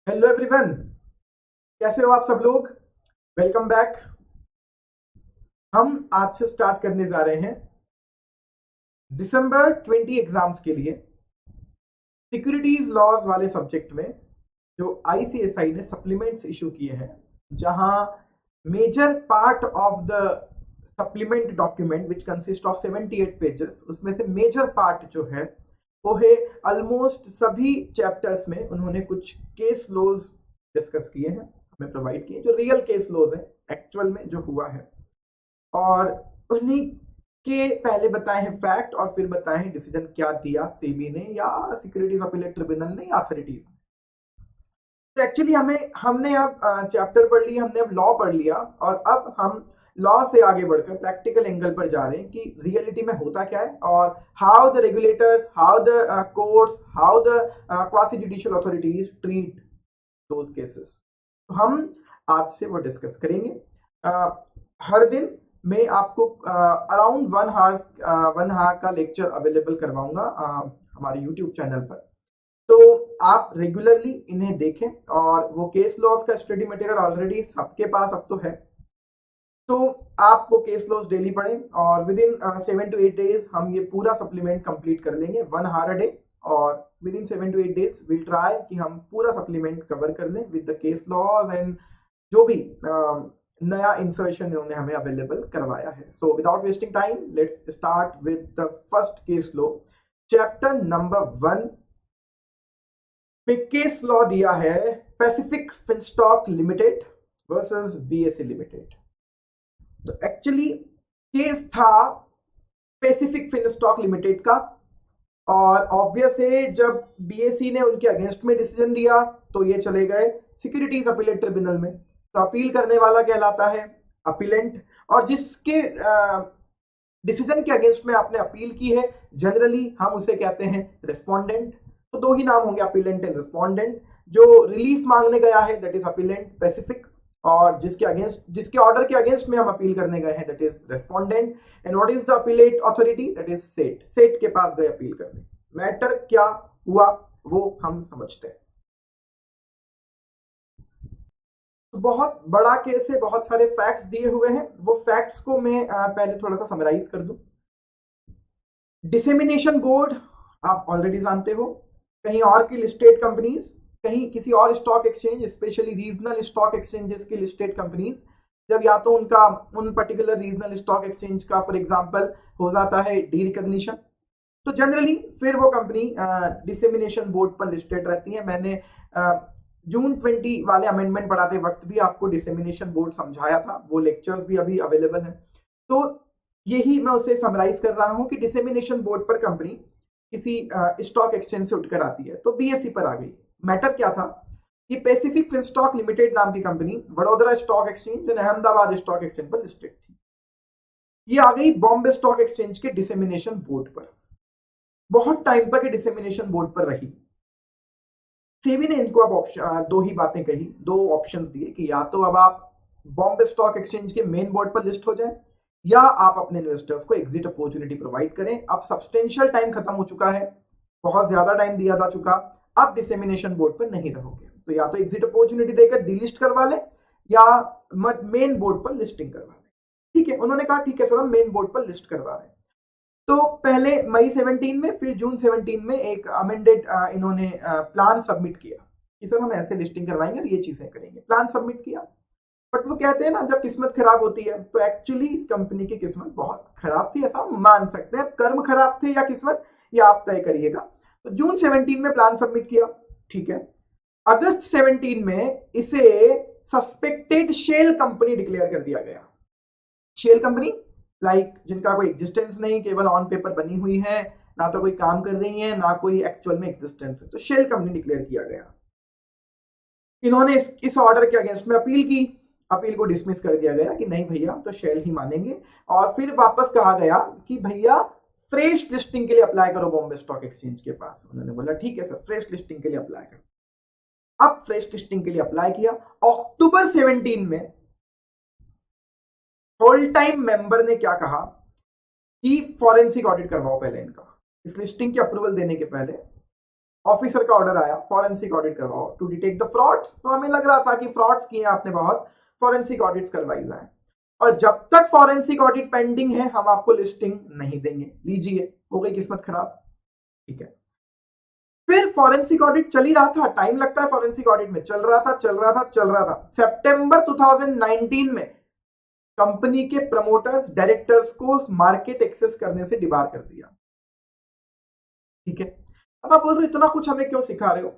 Hello everyone, कैसे हो आप सब लोग। Welcome back. हम आज से स्टार्ट करने जा रहे हैं दिसंबर 20 एग्जाम्स के लिए सिक्योरिटीज लॉज वाले सब्जेक्ट में जो आईसीएसआई ने सप्लीमेंट्स इशू किए हैं, जहां major part of the supplement document which consist of 78 pages, उसमें से मेजर पार्ट जो है वो है ऑलमोस्ट सभी चैप्टर्स में उन्होंने कुछ केस लॉज डिस्कस किए हैं, हमें प्रोवाइड किए जो रियल केस लॉज हैं, एक्चुअल में जो हुआ है। और उन्हीं के पहले बताए हैं फैक्ट और फिर बताए हैं डिसीजन क्या दिया सेबी ने या सिक्योरिटीज अपीलेट ट्रिब्यूनल ने या अथॉरिटीज ने। तो एक्चुअली हमने अब चैप्टर पढ़ लिया, हमने अब लॉ पढ़ लिया और अब हम लॉ से आगे बढ़कर प्रैक्टिकल एंगल पर जा रहे हैं कि रियलिटी में होता क्या है और how the regulators, how the courts, how the quasi judicial authorities treat those cases. तो हम आज से वो डिस्कस करेंगे। हर दिन मैं आपको अराउंड 1 आवर का लेक्चर अवेलेबल करवाऊंगा हमारे यूट्यूब चैनल पर। तो आप रेगुलरली इन्हें देखें और वो केस लॉज का स्टडी मटेरियल ऑलरेडी सबके पास अब तो है, तो आप वो केस लॉज डेली पढ़ें और विद इन 7 to 8 डेज हम ये पूरा सप्लीमेंट कंप्लीट कर लेंगे 1 आवर अ डे। और within 7 to 8 days will try कि हम पूरा सप्लीमेंट कवर कर लें with the case laws and जो भी नया इंसर्शन इन्होंने हमें अवेलेबल करवाया है। So without wasting time let's start with the first case law, chapter number 1 पे केस लॉ दिया है Pacific Finstock limited versus BSE limited. तो एक्चुअली केस था पैसिफिक फिनस्टॉक लिमिटेड का और ऑब्वियस है जब बीएसई ने उनके अगेंस्ट में डिसीजन दिया तो ये चले गए सिक्योरिटीज अपीलेट ट्रिब्यूनल में। तो अपील करने वाला कहलाता है अपीलेंट और जिसके डिसीजन के अगेंस्ट में आपने अपील की है जनरली हम उसे कहते हैं रिस्पोंडेंट। तो दो ही नाम होंगे, अपीलेंट एंड रिस्पोंडेंट। जो रिलीफ मांगने गया है दैट इज अपीलेंट पैसिफिक और जिसके ऑर्डर के अगेंस्ट में हम अपील करने गए हैं that is respondent. And what is the appellate authority, that is set के पास गए अपील करने। मैटर क्या हुआ वो हम समझते हैं। बहुत बड़ा केस है, बहुत सारे फैक्ट्स दिए हुए हैं, वो फैक्ट्स को मैं पहले थोड़ा सा समराइज कर दूं। डिसेमिनेशन बोर्ड आप ऑलरेडी जानते हो, कहीं और की लिस्टेड कंपनीज, कहीं किसी और stock exchange, specially regional stock exchanges की लिस्टेड कंपनीज, जब या तो उनका उन पर्टिकुलर रीजनल स्टॉक एक्सचेंज का फॉर एग्जांपल हो जाता है डी रिकॉग्निशन, तो जनरली फिर वो कंपनी डिसेमिनेशन बोर्ड पर लिस्टेड रहती है। मैंने जून 20 वाले अमेंडमेंट पढ़ाते वक्त भी आपको डिसेमिनेशन बोर्ड समझाया था, वो लेक्चर्स भी अभी अवेलेबल हैं। तो यही मैं उसे समराइज कर रहा हूं कि डिसेमिनेशन बोर्ड पर कंपनी किसी स्टॉक एक्सचेंज से उठकर आती है तो बीएसई पर आ गई। मैटर क्या था कि पैसिफिक फिनस्टॉक लिमिटेड नाम की कंपनी वडोदरा स्टॉक एक्सचेंज और अहमदाबाद स्टॉक एक्सचेंज पर लिस्टेड थी, ये आ गई बॉम्बे स्टॉक एक्सचेंज के डिसेमिनेशन बोर्ड पर। बहुत टाइम तक ये डिसेमिनेशन बोर्ड पर रही। सेबी ने इनको अब दो ही बातें कही, दो ऑप्शंस दिए कि या तो अब आप बॉम्बे स्टॉक एक्सचेंज के मेन बोर्ड पर लिस्ट हो जाएं या आप अपने इन्वेस्टर्स को एग्जिट अपॉर्चुनिटी प्रोवाइड करें। अब सब्सटेंशियल टाइम खत्म हो चुका है, बहुत ज्यादा टाइम दिया जा चुका, अब डिसेमिनेशन बोर्ड पर नहीं रहोगे तो या तो एग्जिट अपॉर्चुनिटी देकर डिलिस्ट करवा लें या मेन बोर्ड पर लिस्टिंग करवा लें। ठीक है, उन्होंने कहा ठीक है सर हम मेन बोर्ड पर लिस्ट करवा रहे हैं। तो पहले मई 17 में फिर जून 17 में एक अमेंडेड इन्होंने प्लान सबमिट किया कि सर हम ऐसे लिस्टिंग करवाएंगे और ये चीजें करेंगे। प्लान सबमिट किया, बट वो कहते हैं ना जब किस्मत खराब होती है, तो एक्चुअली इस कंपनी की किस्मत बहुत खराब थी, ऐसा मान सकते हैं। कर्म खराब थे या किस्मत, ये आप तय करिएगा। तो जून 17 में प्लान सबमिट किया, ठीक है। अगस्त 17 में इसे सस्पेक्टेड शेल कंपनी डिक्लेयर कर दिया गया। शेल कंपनी लाइक जिनका कोई एग्जिस्टेंस नहीं, केवल ऑन पेपर बनी हुई है, ना तो कोई काम कर रही है ना कोई एक्चुअल में एग्जिस्टेंस है, तो शेल कंपनी डिक्लेयर किया गया। इन्होंने इस ऑर्डर के अगेंस्ट में अपील की, अपील को डिसमिस कर दिया गया कि नहीं भैया तो शेल ही मानेंगे। और फिर वापस कहा गया कि भैया फ्रेश लिस्टिंग के लिए अप्लाई करो बॉम्बे स्टॉक एक्सचेंज के पास। उन्होंने बोला ठीक है सर फ्रेश लिस्टिंग के लिए अप्लाई करो। अब फ्रेश लिस्टिंग के लिए अप्लाई किया। अक्टूबर 17 में होल टाइम मेंबर ने क्या कहा कि फॉरेंसिक ऑडिट करवाओ पहले इनका, इस लिस्टिंग की अप्रूवल देने के पहले ऑफिसर का ऑर्डर आया फॉरेंसिक ऑडिट करवाओ टू डिटेक्ट द फ्रॉड्स, तो हमें लग रहा था कि फ्रॉड्स किए आपने बहुत, फॉरेंसिक ऑडिट्स करवाई जाए, और जब तक फॉरेंसिक ऑडिट पेंडिंग है हम आपको लिस्टिंग नहीं देंगे, लीजिए हो गई किस्मत खराब। ठीक है, फिर फॉरेंसिक ऑडिट चल ही रहा था, टाइम लगता है फॉरेंसिक ऑडिट में, चल रहा था। सितंबर 2019 में कंपनी के प्रमोटर्स डायरेक्टर्स को मार्केट एक्सेस करने से डिबार कर दिया। ठीक है, अब आप बोल रहे हो इतना कुछ हमें क्यों सिखा रहे हो,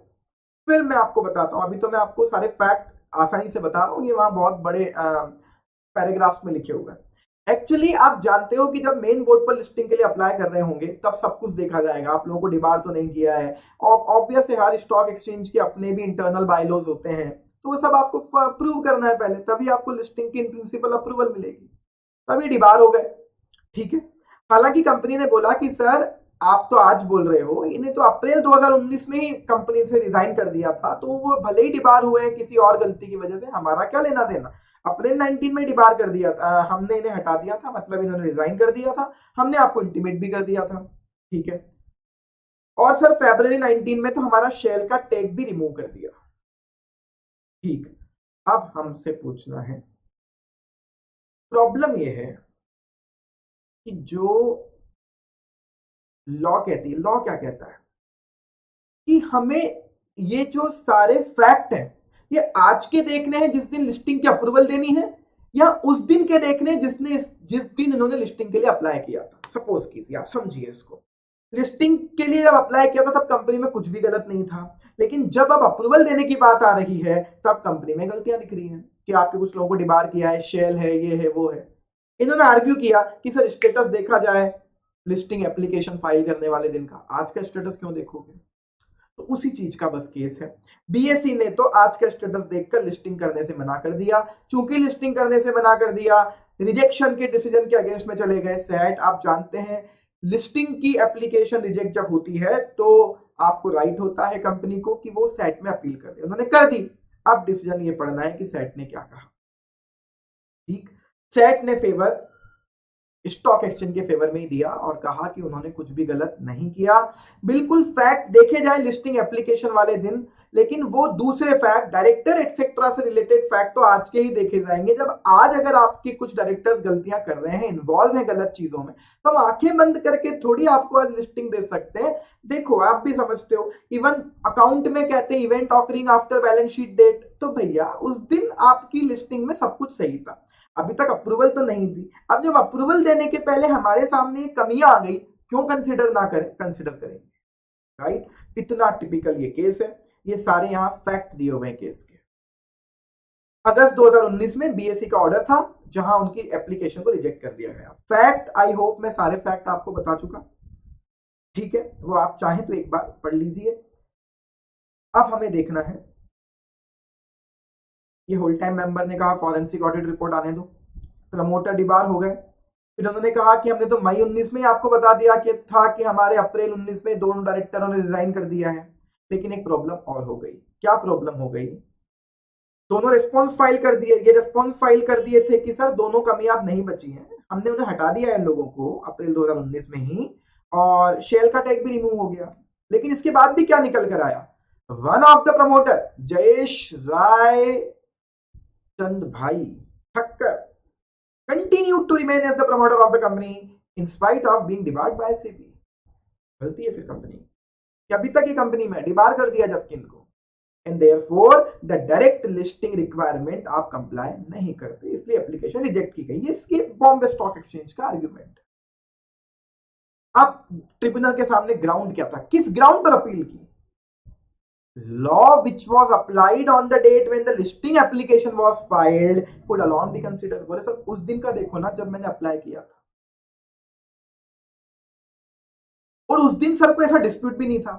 फिर मैं आपको बताता हूं, अभी तो मैं आपको सारे फैक्ट आसानी से बता रहा हूं, ये वहां बहुत बड़े पैराग्राफ्स में लिखे हुए हैं। एक्चुअली आप जानते हो कि जब मेन बोर्ड पर लिस्टिंग के लिए अप्लाई कर रहे होंगे तब सब कुछ देखा जाएगा, आप लोगों को डिबार तो नहीं किया है, और ऑब्वियस है हर स्टॉक एक्सचेंज के अपने भी इंटरनल बायलॉज होते हैं, तो वो सब आपको प्रूव करना है पहले, तभी आपको लिस्टिंग की इन प्रिंसिपल अप्रूवल मिलेगी, तभी डिबार हो गए। ठीक है, हालांकि कंपनी ने बोला कि सर आप तो आज बोल रहे हो, इन्हें तो अप्रैल 2019 में ही कंपनी से रिजाइन कर दिया था, तो वो भले ही डिबार हुए हैं किसी और गलती की वजह से, हमारा क्या लेना देना, अप्रैल 19 में डिबार कर दिया था, हमने इन्हें हटा दिया था, मतलब इन्होंने रिजाइन कर दिया था, हमने आपको इंटीमेट भी कर दिया था। ठीक है, और सर फरवरी 19 में तो हमारा शेल का टैग भी रिमूव कर दिया। ठीक, अब हमसे पूछना है, प्रॉब्लम यह है कि जो लॉ कहती है, लॉ क्या कहता है कि हमें ये जो सारे फैक्ट हैं ये आज के देखने हैं जिस दिन लिस्टिंग की अप्रूवल देनी है, या उस दिन के देखने हैं जिस दिन इन्होंने लिस्टिंग के लिए अप्लाई किया था। सपोज कीजिए, आप समझिए इसको, लिस्टिंग के लिए जब अप्लाई किया था तब कंपनी में कुछ भी गलत नहीं था, लेकिन जब अब अप्रूवल देने की बात आ रही है तब कंपनी में गलतियां दिख रही हैं कि आपके कुछ लोगों को डिबार किया है, शेल है, ये है, वो है। इन्होंने आर्ग्यू किया कि सर स्टेटस देखा जाए लिस्टिंग एप्लीकेशन फाइल करने वाले दिन का, आज का स्टेटस क्यों देखोगे, तो उसी चीज का बस केस है। बीएसई ने तो आज का स्टेटस देखकर लिस्टिंग करने से मना कर दिया, चूंकि लिस्टिंग करने से मना कर दिया, रिजेक्शन के डिसीजन के अगेंस्ट में चले गए सैट। आप जानते हैं लिस्टिंग की एप्लीकेशन रिजेक्ट जब होती है तो आपको राइट होता है कंपनी को कि वो सैट में अपील कर दे, उन्होंने कर दी, अब डिसीजन ये पढ़ना है कि सैट ने क्या कहा। ठीक, सैट ने फेवर स्टॉक एक्सचेंज के फेवर में ही दिया और कहा कि उन्होंने कुछ भी गलत नहीं किया, बिल्कुल फैक्ट देखे जाए लिस्टिंग एप्लीकेशन वाले दिन, लेकिन वो दूसरे फैक्ट डायरेक्टर एटसेट्रा से रिलेटेड फैक्ट तो आज के ही देखे जाएंगे। जब आज अगर आपके कुछ डायरेक्टर्स गलतियां कर रहे हैं, इन्वॉल्व हैं गलत चीजों में, तो हम आंखें बंद करके थोड़ी आपको आज लिस्टिंग दे सकते हैं। देखो आप भी समझते हो, इवन अकाउंट में कहते हैं event occurring after balance sheet date, तो भैया उस दिन आपकी लिस्टिंग में सब कुछ सही था, अभी तक अप्रूवल तो नहीं थी, अब जब अप्रूवल देने के पहले हमारे सामने कमियां आ गई, क्यों कंसिडर ना करें, कंसिडर करेंगे, राइट। इतना टिपिकल ये केस है, ये सारे यहां फैक्ट दिए हुए हैं केस के। अगस्त 2019 में बीएसई का ऑर्डर था जहां उनकी एप्लीकेशन को रिजेक्ट कर दिया गया। फैक्ट आई होप मैं सारे फैक्ट आपको बता चुका, ठीक है, वो आप चाहें तो एक बार पढ़ लीजिए। अब हमें देखना है, ये होल टाइम मेंबर ने कहा फॉरेंसिक ऑडिट रिपोर्ट आने दो, प्रमोटर डिबार हो गए, फिर उन्होंने कहा कि हमने तो मई 19 में ही आपको बता दिया कि था कि हमारे अप्रैल 19 में दोनों डायरेक्टरों ने रिजाइन कर दिया है, लेकिन एक प्रॉब्लम और हो गई। क्या प्रॉब्लम हो गई, दोनों रिस्पॉन्स फाइल कर दिए, ये रिस्पॉन्स फाइल कर दिए थे कि सर दोनों कमियां अब नहीं बची हैं, हमने उन्हें हटा दिया है लोगों को अप्रैल 2019 में ही, और शेल का टैग भी रिमूव हो गया, लेकिन इसके बाद भी क्या निकल कर आया, one of the promoter Jayesh Raichandbhai Thakkar continued to remain as the promoter of the company in spite of being debarred by SEBI। गलती है फिर कंपनी कि अभी तक ये कंपनी में डिबार कर दिया जबकि इनको, and therefore the direct listing requirement आप कंप्लाई नहीं करते, इसलिए एप्लीकेशन रिजेक्ट की गई। ये इसके बॉम्बे स्टॉक एक्सचेंज का आर्ग्यूमेंट। अब ट्रिब्यूनल के सामने ग्राउंड क्या था, किस ग्राउंड पर अपील की, law which was applied on the date when the listing application was filed could alone be considered। बोले सर उस दिन का देखो ना जब मैंने अप्लाई किया था, और उस दिन सर को ऐसा डिस्प्यूट भी नहीं था,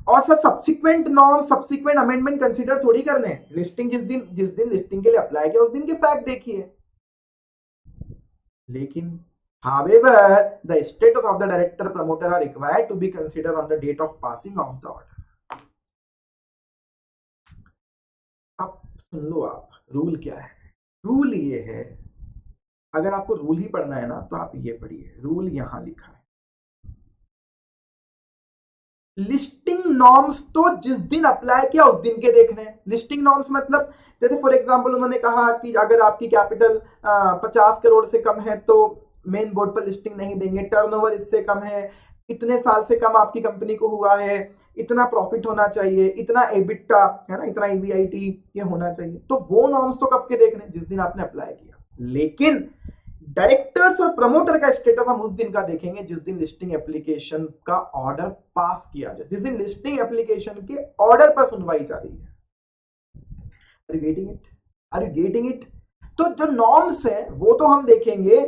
और sir subsequent norm subsequent amendment consider थोड़ी करने हैं, लिस्टिंग जिस दिन लिस्टिंग के लिए अप्लाई किया उस दिन के फैक्ट देखिए। लेकिन however the status of the director promoter are required to be considered on the date of passing of the order। अब सुन लो आप, रूल क्या है, रूल ये है, अगर आपको रूल ही पढ़ना है ना तो आप ये पढ़िए, रूल यहां लिखा है, लिस्टिंग नॉर्म्स तो जिस दिन अप्लाई किया उस दिन के देखने हैं। लिस्टिंग नॉर्म्स मतलब जैसे फॉर एग्जांपल उन्होंने कहा कि अगर आपकी कैपिटल 50 करोड़ से कम है तो मेन बोर्ड पर लिस्टिंग नहीं देंगे, टर्नओवर इससे कम है, इतने साल से कम आपकी कंपनी को हुआ है, इतना प्रॉफिट होना चाहिए, इतना एबिटा है ना, इतना ईबीआईटी ये होना चाहिए। तो वो नॉर्म्स तो कब के देख रहे हैं, जिस दिन आपने अप्लाई किया। लेकिन डायरेक्टर्स और प्रमोटर का स्टेटस हम उस दिन का देखेंगे जिस दिन लिस्टिंग एप्लीकेशन का ऑर्डर पास किया जाए, जिस दिन लिस्टिंग एप्लीकेशन के ऑर्डर पर सुनवाई जारी है। Are you getting it? Are you getting it? तो जो नॉर्म्स है वो तो हम देखेंगे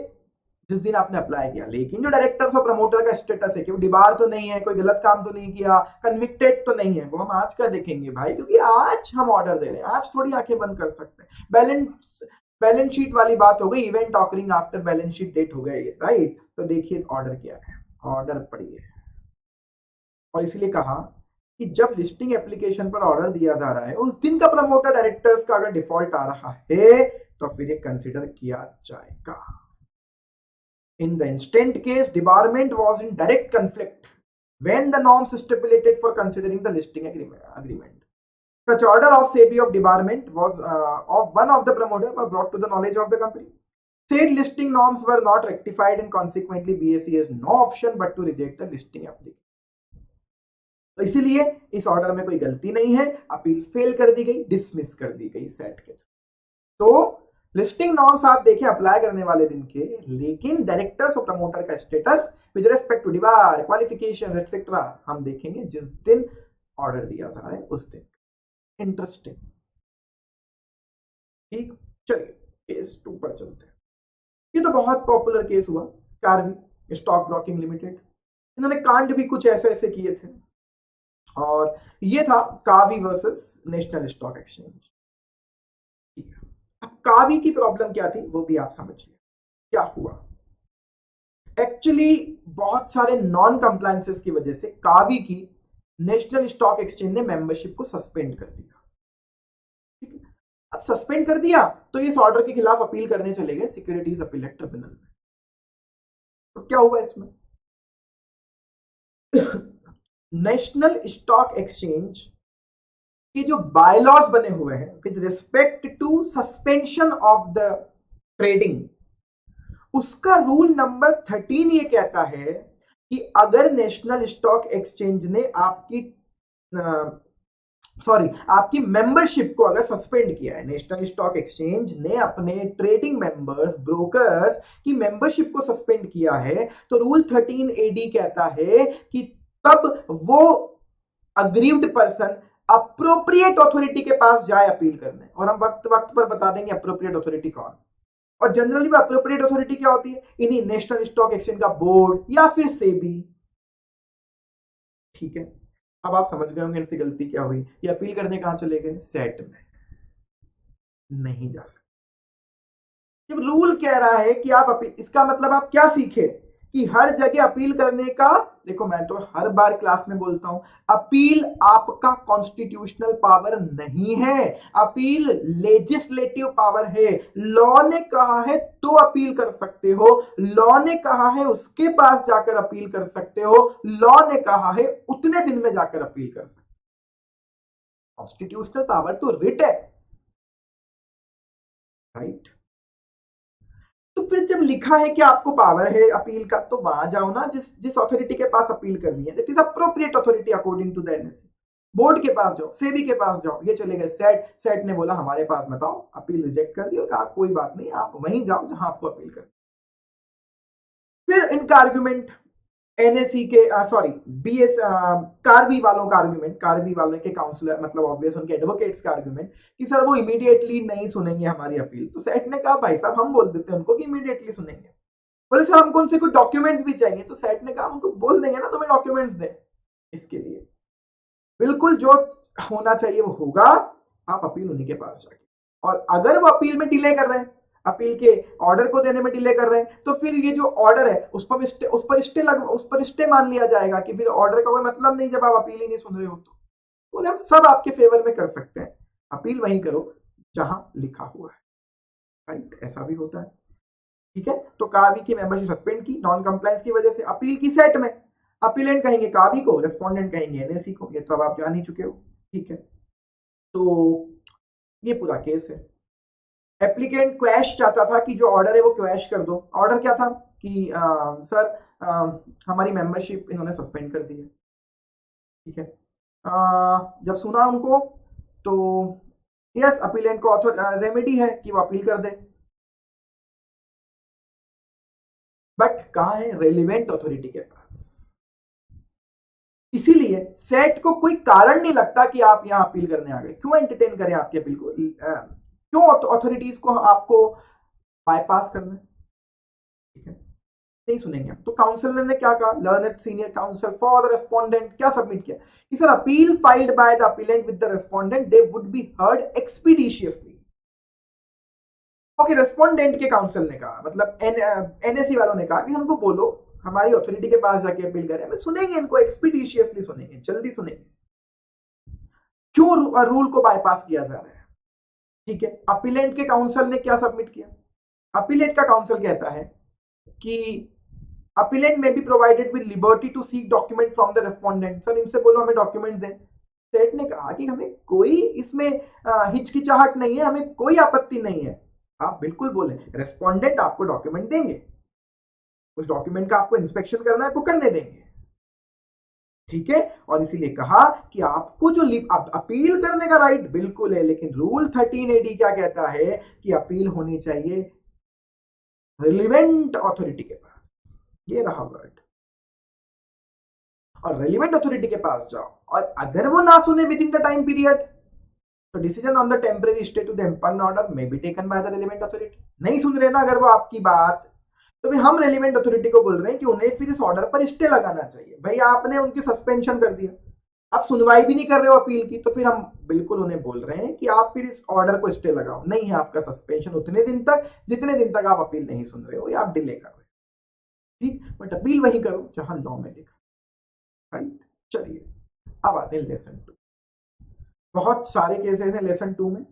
जिस दिन आपने अप्लाई किया, लेकिन जो डायरेक्टर्स और प्रमोटर का स्टेटस है कि वो डिबार तो नहीं है, कोई गलत काम तो नहीं किया, कन्विक्टेड तो नहीं है, वो हम आज का देखेंगे भाई, क्योंकि आज हम ऑर्डर दे रहे हैं, आज थोड़ी आंखें बंद कर सकते हैं। बैलेंस शीट वाली बात हो गई, event occurring after balance sheet date हो गया ये, राइट। तो देखिए ऑर्डर क्या है, ऑर्डर पढ़िए। और इसलिए कहा कि जब लिस्टिंग एप्लीकेशन पर ऑर्डर दिया जा रहा है उस दिन का प्रमोटर डायरेक्टर्स का अगर डिफॉल्ट आ रहा है तो फिर ये कंसिडर किया जाएगा। In the instant case, debarment was in direct conflict when the norms stipulated for considering the listing agreement. Such order of SEBI of debarment was of one of the promoter were brought to the knowledge of the company. Said listing norms were not rectified and consequently BSE has no option but to reject the listing application. तो इसीलिए इस order में कोई गलती नहीं है, appeal fail कर दी गई, डिसमिस कर दी गई सेट के। तो लिस्टिंग नॉर्म्स आप देखिए अप्लाई करने वाले दिन के, लेकिन डायरेक्टर्स और प्रमोटर का status with respect to debar qualification etcetera हम देखेंगे जिस दिन ऑर्डर दिया जा रहा है उस दिन। इंटरेस्टिंग, ठीक। चलिए केस 2 पर चलते हैं। ये तो बहुत पॉपुलर केस हुआ, कार्वी स्टॉक ब्रोकिंग लिमिटेड। इन्होंने कांड भी कुछ ऐसे ऐसे किए थे, और ये था कावी वर्सेस नेशनल स्टॉक एक्सचेंज। अब कावी की प्रॉब्लम क्या थी वो भी आप समझिए क्या हुआ। एक्चुअली बहुत सारे नॉन कंप्लायंसेस की वजह से कावी की नेशनल स्टॉक एक्सचेंज ने मेंबरशिप को सस्पेंड कर दिया। ठीक है, अब सस्पेंड कर दिया तो इस ऑर्डर के खिलाफ अपील करने चले गए सिक्योरिटीज अपीलेट ट्रिब्यूनल में। तो क्या हुआ इसमें, नेशनल स्टॉक एक्सचेंज के जो बायलॉज बने हुए हैं with respect to suspension of the trading, उसका रूल नंबर 13 ये कहता है कि अगर नेशनल स्टॉक एक्सचेंज ने आपकी मेंबरशिप को अगर सस्पेंड किया है, नेशनल स्टॉक एक्सचेंज ने अपने ट्रेडिंग मेंबर्स ब्रोकर्स की मेंबरशिप को सस्पेंड किया है, तो रूल 13 AD कहता है कि तब वो अग्रीव्ड पर्सन अप्रोप्रिएट अथॉरिटी के पास जाए अपील करने। और हम वक्त वक्त पर बता देंगे अप्रोप्रिएट अथॉरिटी कौन, और जनरली वो अप्रोप्रिएट अथॉरिटी क्या होती है, इन्हीं नेशनल स्टॉक एक्सचेंज का बोर्ड या फिर सेबी। ठीक है, अब आप समझ गए होंगे इनसे गलती क्या हुई, ये अपील करने कहां चले गए, सेट में नहीं जा सकते। जब रूल कह रहा है कि आप अपील, इसका मतलब आप क्या सीखे कि हर जगह अपील करने का, देखो मैं तो हर बार क्लास में बोलता हूं, अपील आपका कॉन्स्टिट्यूशनल पावर नहीं है, अपील लेजिस्लेटिव पावर है। लॉ ने कहा है तो अपील कर सकते हो, लॉ ने कहा है उसके पास जाकर अपील कर सकते हो, लॉ ने कहा है उतने दिन में जाकर अपील कर सकते हो। कॉन्स्टिट्यूशनल पावर तो रिट है, राइट। तो फिर जब लिखा है कि आपको पावर है अपील का, तो वहां जाओ ना जिस अथॉरिटी के पास अपील करनी है, that is appropriate authority according to the NSC. Board के पास जाओ, सेबी के पास जाओ, ये चले गए सेट ने बोला हमारे पास मत आओ, अपील रिजेक्ट कर दी और कहा कोई बात नहीं, आप वहीं जाओ जहां आपको अपील कर। फिर इनका आर्ग्यूमेंट एनएससी के बीएस कार्बी वालों का आर्ग्यूमेंट, कार्बी वालों के काउंसलर मतलब ऑब्वियस उनके एडवोकेट्स का आर्ग्यूमेंट कि सर वो इमीडिएटली नहीं सुनेंगे हमारी अपील। तो सेट ने कहा भाई साहब हम बोल देते हैं उनको कि इमीडिएटली सुनेंगे। बोले सर हमको उनसे कुछ डॉक्यूमेंट्स भी चाहिए, तो सेट ने कहा उनको बोल देंगे ना तुम्हें डॉक्यूमेंट्स दें, इसके लिए बिल्कुल जो होना चाहिए वो होगा, आप अपील उन्हीं के पास जाके। और अगर वो अपील में डिले कर रहे हैं, अपील के ऑर्डर को देने में डिले कर रहे हैं, तो फिर ये जो ऑर्डर है उस पर स्टे मान लिया जाएगा कि फिर ऑर्डर का कोई मतलब नहीं जब आप अपील ही नहीं सुन रहे हो। तो बोले हम सब आपके फेवर में कर सकते हैं, अपील वहीं करो जहां लिखा हुआ है, राइट। ऐसा भी होता है, ठीक है। तो कावी की मेंबरशिप सस्पेंड की नॉन कंप्लायंस की वजह से, अपील की सेट में, अपीलेंट कहेंगे कावी को, रेस्पोंडेंट कहेंगे एनएसी को, ये तो अब आप जान ही चुके हो। ठीक है, तो ये पूरा केस है। एप्लीकेंट क्वैश चाहता था कि जो ऑर्डर है वो क्वैश कर दो। ऑर्डर क्या था कि सर हमारी मेंबरशिप इन्होंने सस्पेंड कर दी है। ठीक है, जब सुना उनको तो यस अपीलेंट को रेमेडी है कि वो अपील कर दे, बट कहां है, रेलिवेंट अथॉरिटी के पास। इसीलिए सेट को कोई कारण नहीं लगता कि आप यहां अपील करने आ गए। क्यों एंटरटेन करें आपकी अपील को, क्यों अथॉरिटीज को आपको बाईपास करना है। ठीक है, नहीं सुनेंगे हम। तो काउंसिलर ने क्या कहा, learned senior counsel for the respondent क्या सबमिट किया कि sir appeal filed by the appellant with the respondent they would be heard expeditiously. Okay, respondent के काउंसिल ने कहा, मतलब एनएससी वालों ने कहा कि हमको बोलो, हमारी अथॉरिटी के पास जाके अपील करें, हमें सुनेंगे, इनको एक्सपीडिशियसली सुनेंगे, जल्दी सुनेंगे। क्यों रूल को बाईपास किया जा रहा है। ठीक है, अपीलेंट के काउंसिल ने क्या सबमिट किया, अपीलेंट का काउंसिल कहता है कि अपीलेंट में be provided with liberty to seek document from the respondent. Sir इनसे बोलो हमें डॉक्यूमेंट दें। सेट ने कहा कि हमें कोई इसमें हिचकिचाहट नहीं है, हमें कोई आपत्ति नहीं है, आप बिल्कुल बोले, रेस्पोंडेंट आपको डॉक्यूमेंट देंगे, उस डॉक्यूमेंट का आपको इंस्पेक्शन करना है तो करने देंगे। ठीक है, और इसीलिए कहा कि आपको जो अपील करने का राइट बिल्कुल है, लेकिन रूल 13AD क्या कहता है कि अपील होनी चाहिए रिलेवेंट अथॉरिटी के पास। ये रहा वर्ड, और रेलिवेंट अथॉरिटी के पास जाओ, और अगर वो ना सुने within the time period तो decision on the temporary stay to the impugned order may be taken by the relevant authority. नहीं सुन रहे ना अगर वो आपकी बात, तो फिर हम रेलिवेंट अथॉरिटी को बोल रहे हैं कि उन्हें फिर इस ऑर्डर पर स्टे लगाना चाहिए। भाई आपने उनकी सस्पेंशन कर दिया, आप सुनवाई भी नहीं कर रहे हो अपील की, तो फिर हम बिल्कुल उन्हें बोल रहे हैं कि आप फिर इस ऑर्डर को स्टे लगाओ। नहीं है आपका सस्पेंशन उतने दिन तक जितने दिन तक आप अपील नहीं सुन रहे हो या आप डिले कर रहे हो। ठीक, बट अपील वही करो जहां लॉ में लिखा। राइट, चलिए अब आते हैं लेसन 2। बहुत सारे केसेस हैं लेसन 2 में,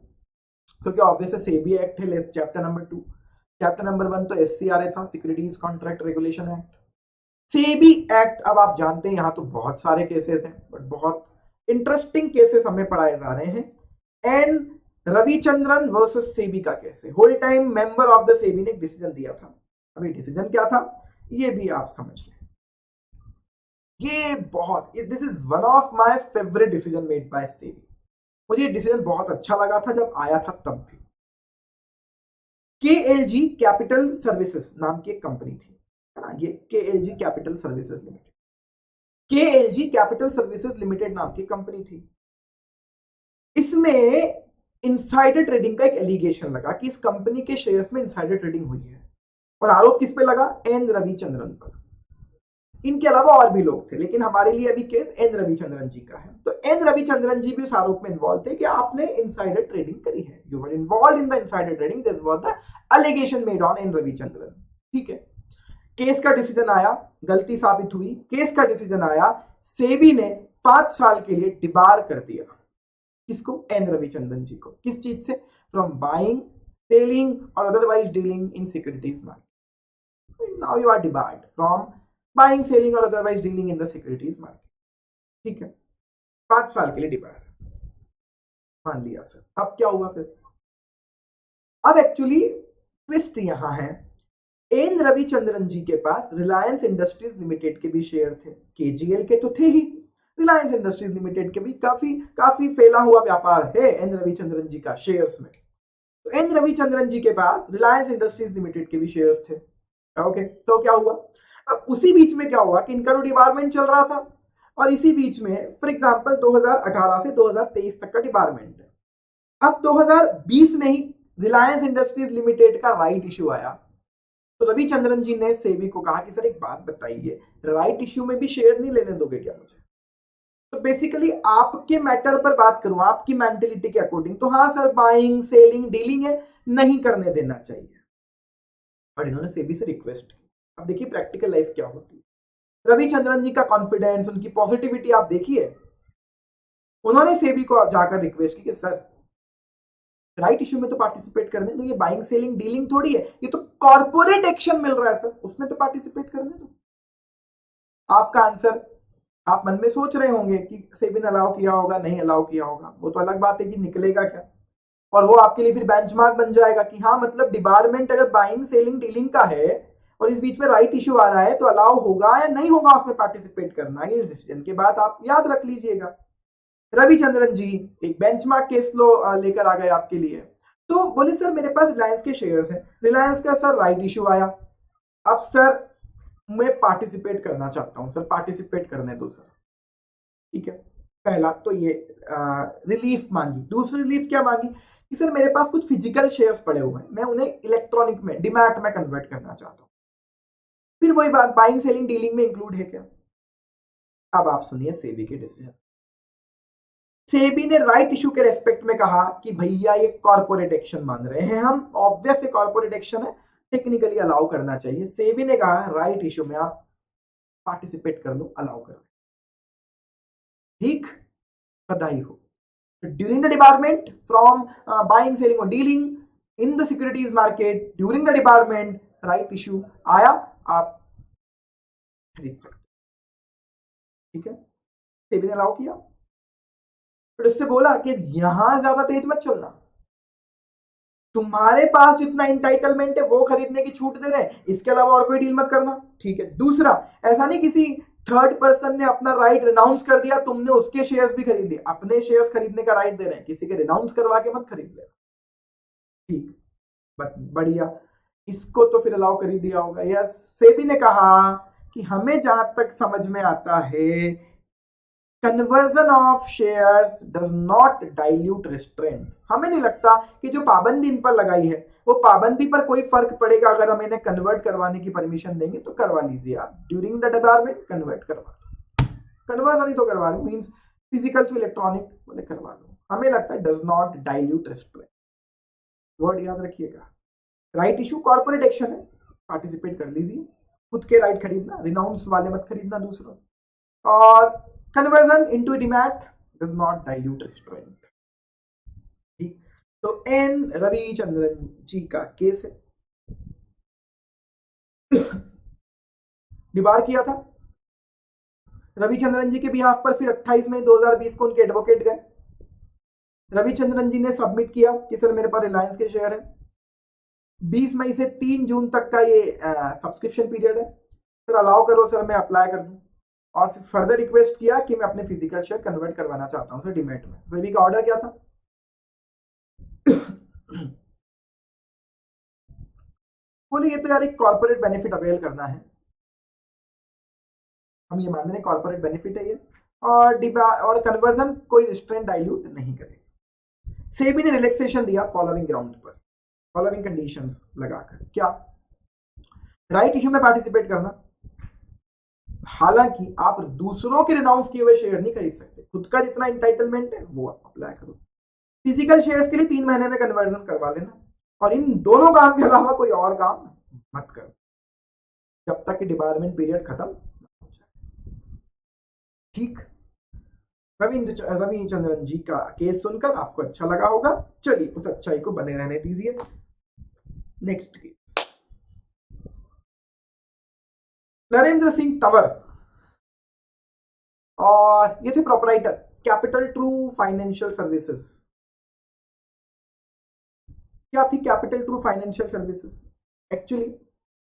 क्योंकि ऑब्वियस सेबी एक्ट है चैप्टर नंबर 2। चैप्टर नंबर 1 तो SCRA था, securities contract regulation act. SEBI act अब आप जानते हैं, यहां तो बहुत सारे केसेस हैं, बट बहुत इंटरेस्टिंग केसेस हमें पढ़ाए जा रहे हैं। एन रविचंद्रन वर्सेस सेबी का केस है। Whole time member of the SEBI ने डिसीजन दिया था। अभी डिसीजन क्या था ये भी आप समझ लें। ये बहुत, this is one of my favourite decision made by SEBI. मुझे डिसीजन बहुत अच्छा लगा था जब आया था तब भी। KLG कैपिटल सर्विसेज नाम की एक कंपनी थी, है ना, ये KLG capital services limited, KLG capital services limited नाम की कंपनी थी। इसमें इनसाइडर ट्रेडिंग का एक एलिगेशन लगा कि इस कंपनी के शेयर्स में इनसाइडर ट्रेडिंग हुई है, और आरोप किस पे लगा, एन रविचंद्रन पर। इनके अलावा और भी लोग थे, लेकिन हमारे लिए अभी केस एन रविचंद्रन जी का है। तो एन रविचंद्रन जी भी उस आरोप में इन्वॉल्व थे कि आपने इनसाइडर ट्रेडिंग करी है, you were involved in the insider trading, this was the allegation made on N Ravichandran. ठीक है, केस का डिसीजन आया, गलती साबित हुई, केस का डिसीजन आया, सेबी ने 5 साल के लिए डिबार कर दिया किसको, एन रविचंद्रन जी को। किस चीज से, फ्रॉम बाइंग, सेलिंग और otherwise dealing in securities market. Now you are debarred from buying, selling और otherwise dealing in the securities market. ठीक है, 5 साल के लिए डिबार मान लिया सर। अब क्या हुआ फिर, अब एक्चुअली ट्विस्ट यहां है, एन रविचंद्रन जी के पास रिलायंस इंडस्ट्रीज लिमिटेड के भी शेयर थे, KGL के तो थे ही, रिलायंस इंडस्ट्रीज लिमिटेड के भी काफी फैला हुआ व्यापार है एन रविचंद्रन जी का शेयर्स में। तो एन रविचंद्रन जी के पास रिलायंस इंडस्ट्रीज लिमिटेड के भी शेयर्स थे। ओके, तो क्या हुआ, अब उसी बीच में क्या हुआ कि इनका जो डिपार्टमेंट चल रहा था, और इसी बीच में फॉर एग्जांपल 2018 से 2023 तक का डिपार्टमेंट है। अब 2020 में ही रिलायंस इंडस्ट्रीज लिमिटेड का राइट इश्यू आया, तो रविचंद्रन जी ने सेबी को कहा कि सर एक बात बताइए, राइट इश्यू में भी शेयर नहीं लेने दोगे क्या मुझे। तो बेसिकली आपके मैटर पर बात करूं, आपकी मेंटेलिटी के अकॉर्डिंग, तो हाँ सर बाइंग, सेलिंग, डीलिंग है, नहीं करने देना चाहिए। और इन्होंने सेबी से रिक्वेस्ट की। अब देखिए प्रैक्टिकल लाइफ क्या होती है। रविचंद्रन जी का कॉन्फिडेंस, उनकी पॉजिटिविटी आप देखिए। उन्होंने सेबी को जाकर रिक्वेस्ट की कि सर राइट इश्यू में तो पार्टिसिपेट करने दो, ये बाइंग, सेलिंग, डीलिंग थोड़ी है, ये तो कॉर्पोरेट एक्शन मिल रहा है सर, उसमें तो पार्टिसिपेट करने दो। आपका आंसर आप मन में सोच रहे होंगे कि सेबी ने अलाउ किया होगा, नहीं अलाउ किया होगा, वो तो अलग बात है कि निकलेगा क्या, और वो आपके लिए फिर बेंचमार्क बन जाएगा कि हाँ मतलब डिपार्टमेंट अगर बाइंग सेलिंग डीलिंग का है और इस बीच में राइट इशू आ रहा है तो अलाउ होगा या नहीं होगा उसमें पार्टिसिपेट करना, ये डिसीजन के बाद आप याद रख लीजिएगा। रविचंद्रन जी एक बेंचमार्क केस लो लेकर आ गए आपके लिए। तो बोले सर मेरे पास रिलायंस के शेयर्स हैं, रिलायंस का सर राइट इशू आया, अब सर मैं पार्टिसिपेट करना चाहता हूं, सर पार्टिसिपेट करने दो सर। ठीक है, पहला तो ये रिलीफ मांगी। दूसरी रिलीफ क्या मांगी कि सर मेरे पास कुछ फिजिकल शेयर्स पड़े हुए हैं, मैं उन्हें इलेक्ट्रॉनिक में डीमैट में कन्वर्ट करना चाहता हूं। फिर वही बात, बाइंग सेलिंग डीलिंग में इंक्लूड है क्या? अब आप सुनिए सेबी के डिसीजन। सेबी ने राइट इशू के रेस्पेक्ट में कहा कि भैया ये कॉर्पोरेट एक्शन मान रहे हैं हम, ऑब्वियस कॉर्पोरेट एक्शन है, टेक्निकली अलाउ करना चाहिए। सेबी ने कहा राइट इशू में आप पार्टिसिपेट कर लो, अलाउ कर लो। ठीक, बधाई हो। During the department from buying selling और dealing in the securities market, during the department right issue आया, आप खरीद सकते। ठीक है, सेबी ने अलाउ किया, फिर उससे बोला कि यहां ज्यादा तेज मत चलना, तुम्हारे पास जितना इंटाइटलमेंट है वो खरीदने की छूट दे रहे हैं, इसके अलावा और कोई डील मत करना। ठीक है, दूसरा ऐसा नहीं किसी थर्ड पर्सन ने अपना राइट रिनाउंस कर दिया, तुमने उसके शेयर्स भी खरीद लिए, अपने शेयर्स खरीदने का राइट दे रहे हैं, किसी के रिनाउंस करवा के मत खरीद ले। ठीक, बढ़िया, इसको तो फिर अलाउ कर ही दिया होगा। यस, सेबी ने कहा कि हमें जहां तक समझ में आता है conversion of shares does not dilute restraint, हमें नहीं लगता कि जो पाबंदी इन पर लगाई है वो पाबंदी पर कोई फर्क पड़ेगा, अगर हम इन्हें कन्वर्ट करवाने की परमिशन देंगे तो करवा लीजिए आप, ड्यूरिंग द डिपार्टमेंट कन्वर्ट करवा लो, कन्वर्जन ही तो करवा लो, मींस फिजिकल टू इलेक्ट्रॉनिक बोले करवा लो, हमें लगता है does not dilute restraint, word याद रखिएगा। राइट इशू कॉर्पोरेट एक्शन है, पार्टिसिपेट कर लीजिए, खुद के राइट खरीदना, रिनाउंस वाले मत खरीदना दूसरों से, और conversion into demat does not dilute restraint. ठीक, तो एन रविचंद्रन जी का केस है, डिबार किया था रविचंद्रन जी के बिहाफ पर, फिर 28 मई 2020 को उनके एडवोकेट गए, रविचंद्रन जी ने सबमिट किया कि सर मेरे पास रिलायंस के शेयर है, 20 मई से 3 जून तक का ये सब्सक्रिप्शन पीरियड है, सर अलाउ करो सर मैं अप्लाई कर दूं, और फर्दर रिक्वेस्ट किया कि मैं अपने फिजिकल शेयर कन्वर्ट करवाना चाहता हूं सर डीमैट में। सेबी का ऑर्डर क्या था? बोले ये तो यार एक कॉर्पोरेट बेनिफिट अवेल करना है, हम ये मान रहे हैं कॉर्पोरेट बेनिफिट है ये, और कन्वर्जन कोई रिस्ट्रेंट डाइल्यूट नहीं करे। सेबी ने रिलैक्सेशन दिया फॉलोइंग ग्राउंड पर, फॉलोइंग कंडीशंस लगाकर, क्या? राइट इशू में पार्टिसिपेट करना, हालांकि आप दूसरों के रिनाउंस किए हुए शेयर नहीं खरीद सकते, खुद का जितना इंटाइटलमेंट है वो आप अप्लाई करो। फिजिकल शेयर्स के लिए 3 महीने में कन्वर्जन करवा लेना, और इन दोनों काम के अलावा कोई और काम मत करो जब तक कि डिपार्टमेंट पीरियड खत्म ना हो जाए। ठीक, रविचंद्रन जी का केस सुनकर आपको अच्छा लगा होगा, चलिए उस अच्छाई को बने रहने दीजिए। नेक्स्ट केस, नरेंद्र सिंह तंवर, और ये थे proprietor capital true financial services. क्या थी capital true financial services? Actually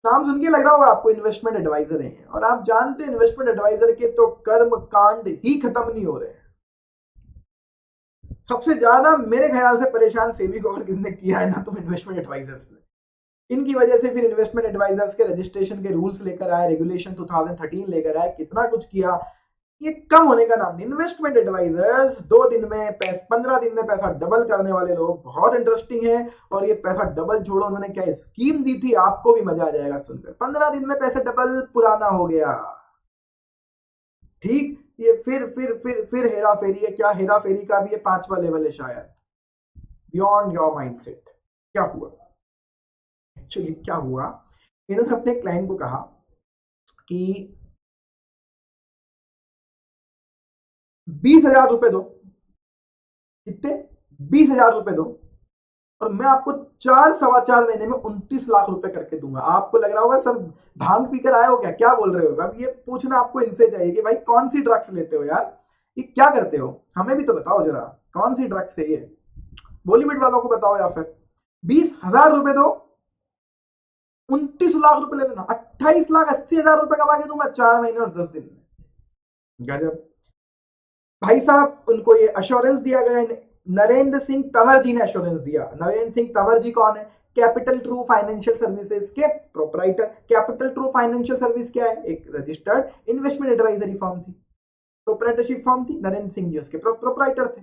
नाम सुन के लग रहा होगा आपको इन्वेस्टमेंट एडवाइजर है, और आप जानते हैं इन्वेस्टमेंट एडवाइजर के तो कर्म कांड ही खत्म नहीं हो रहे हैं। सबसे ज्यादा मेरे ख्याल से परेशान सेबी को अगर किसने किया है ना तो इन्वेस्टमेंट एडवाइजर्स ने, इनकी वजह से फिर इन्वेस्टमेंट एडवाइजर्स के रजिस्ट्रेशन के रूल्स लेकर आए, रेगुलेशन 2013 लेकर आए, कितना कुछ किया, ये कम होने का नाम नहीं। इन्वेस्टमेंट एडवाइजर्स 2 दिन में 15 दिन में पैसा डबल करने वाले लोग, बहुत इंटरेस्टिंग है, और ये पैसा डबल छोड़ो उन्होंने क्या स्कीम दी थी, आपको भी मजा आ जाएगा सुनकर। 15 दिन में पैसा डबल पुराना हो गया। ठीक, ये फिर हेरा फेरी है, क्या हेरा फेरी का भी ये 5वां लेवल है शायद, बियॉन्ड योर माइंडसेट। क्या हुआ एक्चुअली, क्या हुआ, इन्होंने अपने क्लाइंट को कहा कि 20,000 रुपए दो, कितने? 20,000 रुपए दो, और मैं आपको 4-4.25 महीने में 29 लाख रुपए करके दूंगा। आपको लग रहा होगा सर भांग पीकर आए हो क्या, क्या बोल रहे हो? अब ये पूछना आपको इनसे चाहिए कि भाई कौन सी ड्रग्स लेते हो यार, ये क्या करते हो, हमें भी तो बताओ जरा, कौन सी ड्रग्स है ये? बॉलीवुड वालों को बताओ, या फिर 20,000 रुपए दो, 29 लाख रुपए ले लेना, 28,80,000 रुपए कमा के दूंगा 4 महीने और 10 दिन में। गजब भाई साहब। उनको ये अश्योरेंस दिया गया है, नरेंद्र सिंह तंवर जी ने अश्योरेंस दिया। नरेंद्र सिंह तंवर जी कौन है? कैपिटल ट्रू फाइनेंशियल सर्विसेज के proprietor. Capital true financial service क्या है? एक रजिस्टर्ड इन्वेस्टमेंट एडवाइजरी फर्म थी, प्रोपराइटरशिप फर्म थी। नरेंद्र सिंह जी उसके प्रोपराइटर थे।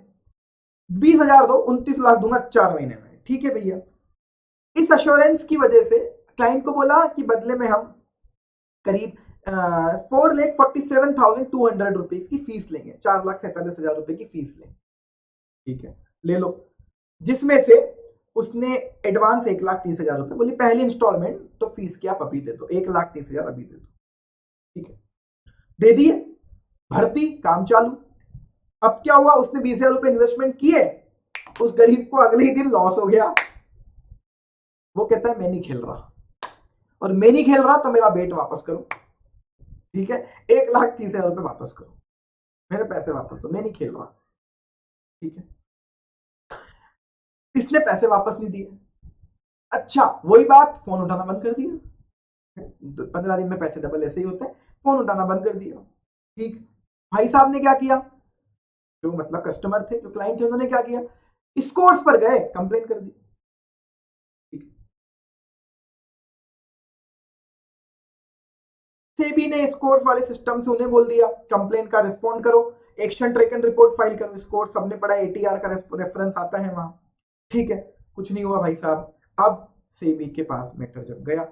20,000 दो, 29 लाख दूंगा 4 महीने में। ठीक है भैया। इस अश्योरेंस की वजह से क्लाइंट को बोला कि बदले में हम करीब 4,47,200 रुपीज की फीस लेंगे, 4,47,000 रुपए की फीस लेंगे। ठीक है, ले लो। जिसमें से उसने एडवांस 1,30,000 रुपए बोली पहली इंस्टॉलमेंट, तो फीस की आप अभी दे दो, 1,30,000 अभी दे दो। ठीक है, दे दिए, भर्ती, काम चालू। अब क्या हुआ, उसने 20,000 रुपए इन्वेस्टमेंट किए, उस गरीब को अगले ही दिन लॉस हो गया। वो कहता है मैं नहीं खेल रहा, और मैं नहीं खेल रहा तो मेरा बेट वापस करो। ठीक है, 1,30,000 रुपए वापस करो, मेरे पैसे वापस दो, मैं नहीं खेल रहा। ठीक है, इसने पैसे वापस नहीं दिए। अच्छा, वही बात, फोन उठाना बंद कर दिया। 15 दिन में पैसे डबल ऐसे ही होते हैं, फोन उठाना बंद कर दिया। ठीक, भाई साहब ने क्या किया, जो मतलब कस्टमर थे, जो क्लाइंट थे, उन्होंने क्या किया, स्कोर्स पर गए, कंप्लेन कर दी। सेबी ने स्कोर्स वाले सिस्टम से उन्हें बोल दिया कंप्लेन का रिस्पॉन्ड करो, एक्शन टेकन रिपोर्ट फाइल करो। स्कोर सबने पढ़ा, एटीआर का रेफरेंस आता है वहां। ठीक है, कुछ नहीं हुआ भाई साहब। अब सेबी के पास मैटर जब गया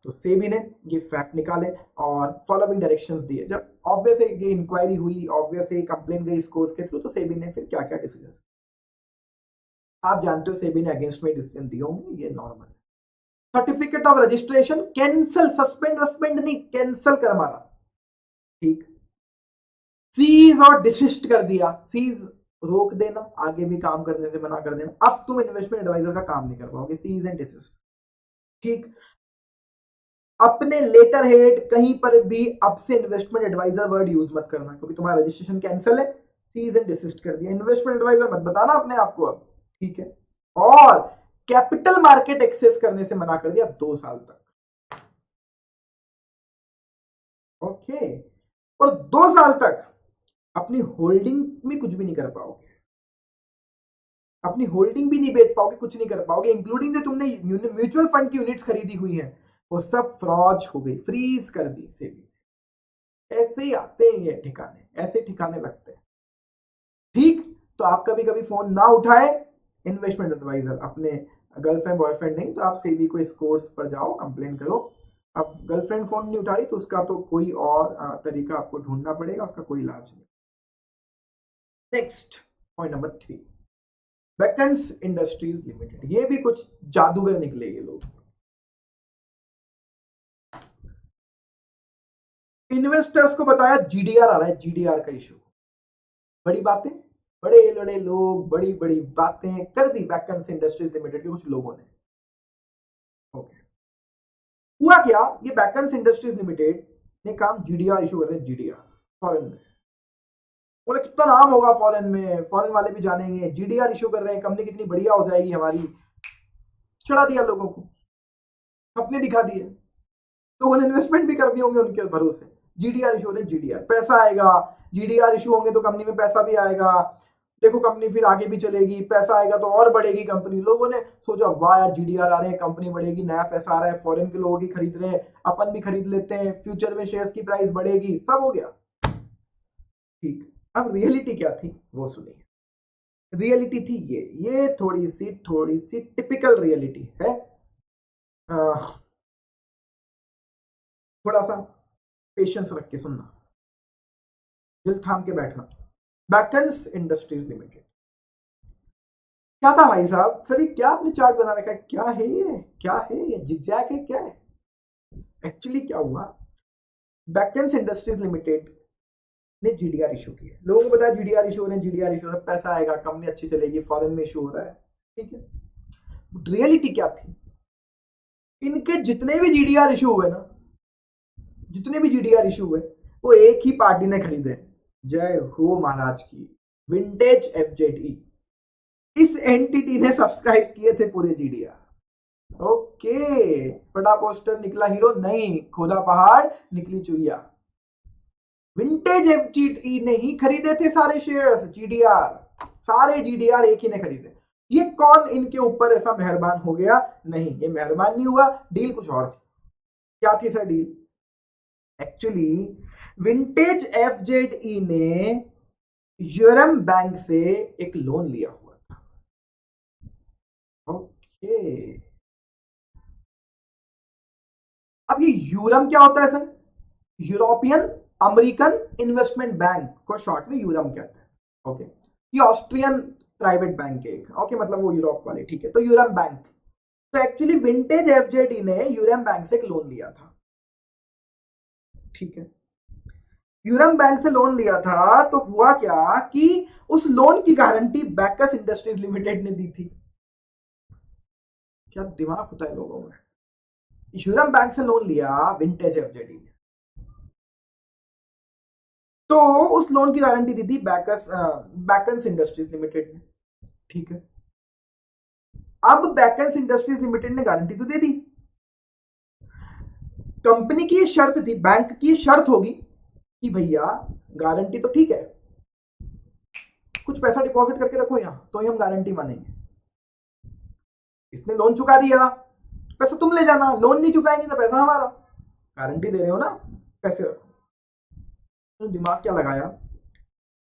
तो सेबी ने ये फैक्ट निकाले और फॉलोइंग डायरेक्शंस दिए। जब ऑब्वियस ये इंक्वायरी हुई, ऑब्वियस ये कंप्लेन गई स्कोर्स के थ्रू, तो सेबी ने फिर क्या क्या डिसीजन, आप जानते हो सेबी ने अगेंस्ट में डिसीजन दिए होंगे, ये नॉर्मल है। Certificate of registration cancel, suspend वस्पेंड नहीं, कैंसल कर मारा। ठीक, सीज और डिसिस्ट कर दिया। सीज रोक देना, आगे भी काम करने से मना कर देना, अब तुम इन्वेस्टमेंट एडवाइजर का काम नहीं कर पाओगे। Cease and desist. ठीक, अपने लेटर हेड कहीं पर भी अब से इन्वेस्टमेंट एडवाइजर वर्ड यूज मत करना, क्योंकि तुम्हारा रजिस्ट्रेशन कैंसिल है। सीज एंड डिसिस्ट कर दिया, इन्वेस्टमेंट एडवाइजर मत बताना अपने आप को अब। ठीक है, और कैपिटल मार्केट एक्सेस करने से मना कर दिया 2 साल तक। ओके, और 2 साल तक अपनी होल्डिंग में कुछ भी नहीं कर पाओगे, अपनी होल्डिंग भी नहीं बेच पाओगे, कुछ नहीं कर पाओगे, इंक्लूडिंग जो तुमने म्यूचुअल फंड की यूनिट्स खरीदी हुई है वो सब फ्रॉज हो गई, फ्रीज कर दी सेबी। ऐसे ही आते हैं ये ठिकाने, ऐसे ठिकाने लगते हैं। ठीक, तो आप कभी कभी फोन ना उठाए इन्वेस्टमेंट एडवाइजर, अपने गर्लफ्रेंड बॉयफ्रेंड नहीं, तो आप सेबी को इस कोर्स पर जाओ, कंप्लेन करो। अब गर्लफ्रेंड फोन नहीं उठा रही तो उसका तो कोई और तरीका आपको ढूंढना पड़ेगा, उसका कोई इलाज नहीं। Next point number 3, beckons industries limited. ये भी कुछ जादूगर निकले ये लोग। इन्वेस्टर्स को बताया जीडीआर आ रहा है, जीडीआर का इशू। बड़ी बातें, बड़े बड़े लोग बड़ी बड़ी बातें कर दी बेकन्स इंडस्ट्रीज लिमिटेड के कुछ लोगों ने। ओके, हुआ क्या, ये बेकन्स इंडस्ट्रीज लिमिटेड ने काम जीडीआर इशू कर रहे हैं, जीडीआर फॉरेन में। बोले कितना नाम होगा फॉरेन में, फॉरेन वाले भी जानेंगे, जीडीआर इशू कर रहे हैं, कंपनी कितनी बढ़िया हो जाएगी हमारी। चढ़ा दिया लोगों को, सपने दिखा दिए, लोगों ने इन्वेस्टमेंट भी कर दिए होंगे उनके भरोसे। जीडीआर इशू हो रहे, जीडीआर पैसा आएगा, जीडीआर इशू होंगे तो कंपनी में पैसा भी आएगा, देखो कंपनी फिर आगे भी चलेगी, पैसा आएगा तो और बढ़ेगी कंपनी। लोगों ने सोचा वाह यार जीडीआर आ रहे हैं, कंपनी बढ़ेगी, नया पैसा आ रहा है, फॉरेन के लोग ही खरीद रहे हैं, अपन भी खरीद लेते हैं, फ्यूचर में शेयर्स की प्राइस बढ़ेगी, सब हो गया। ठीक, अब रियलिटी क्या थी वो सुनिए। रियलिटी थी ये थोड़ी सी टिपिकल रियलिटी है। थोड़ा सा पेशेंस रख के सुनना, दिल थाम के बैठना। बेकन्स इंडस्ट्रीज लिमिटेड क्या था भाई साहब? सर ये क्या आपने चार्ट बना रखा है, क्या है ये, क्या है ये, जिगजैग है क्या है? एक्चुअली क्या हुआ, बेकन्स इंडस्ट्रीज लिमिटेड ने जीडीआर इशू किया। लोगों को बताया जीडीआर इशू हो रहे हैं, जीडीआर इशू हो रहा है, पैसा आएगा, कंपनी अच्छी चलेगी, फॉरेन में इशू हो रहा है। ठीक है, रियलिटी क्या थी, इनके जितने भी जीडीआर इशू हुए ना, जितने भी जीडीआर इशू हुए वो एक ही पार्टी ने खरीदे, जय हो महाराज की, विंटेज एफजेडई। इस एंटिटी ने सब्सक्राइब किए थे पूरे जीडीआर। ओके, बड़ा पोस्टर निकला हीरो नहीं, खोदा पहाड़ निकली चुईया। विंटेज एफजेडई ने ही खरीदे थे सारे शेयर्स, जीडीआर, सारे जीडीआर एक ही ने खरीदे। ये कौन इनके ऊपर ऐसा मेहरबान हो गया? नहीं, ये मेहरबान नहीं हुआ, डील कुछ और थी। क्या थी sir deal? Actually vintage FZE ने यूरम बैंक से एक लोन लिया हुआ था। ओके, अब ये यूरम क्या होता है sir? European American investment bank को शॉर्ट में यूरम कहते हैं। ओके, ये ऑस्ट्रियन प्राइवेट बैंक है, ओके, मतलब वो यूरोप वाले, ठीक है, तो यूरम बैंक। तो एक्चुअली विंटेज एफजेडी ने यूरम बैंक से एक लोन लिया था, ठीक है। यूरम बैंक से लोन लिया था तो हुआ क्या कि उस लोन की गारंटी बैकस इंडस्ट्रीज लिमिटेड ने दी थी। क्या दिमाग होता है लोगों में। यूरम बैंक से लोन लिया विंटेज एफजेडी ने, तो उस लोन की गारंटी दी थी बैकस इंडस्ट्रीज लिमिटेड ने, ठीक है। अब बैकस इंडस्ट्रीज लिमिटेड ने गारंटी तो दे दी, कंपनी की शर्त थी, बैंक की शर्त होगी कि भैया गारंटी तो ठीक है, कुछ पैसा डिपॉजिट करके रखो यहां तो ही हम गारंटी मानेंगे। इसने लोन चुका दिया, पैसा तुम ले जाना, लोन नहीं चुकाएंगे तो पैसा हमारा, गारंटी दे रहे हो ना, पैसे रखो। तो दिमाग क्या लगाया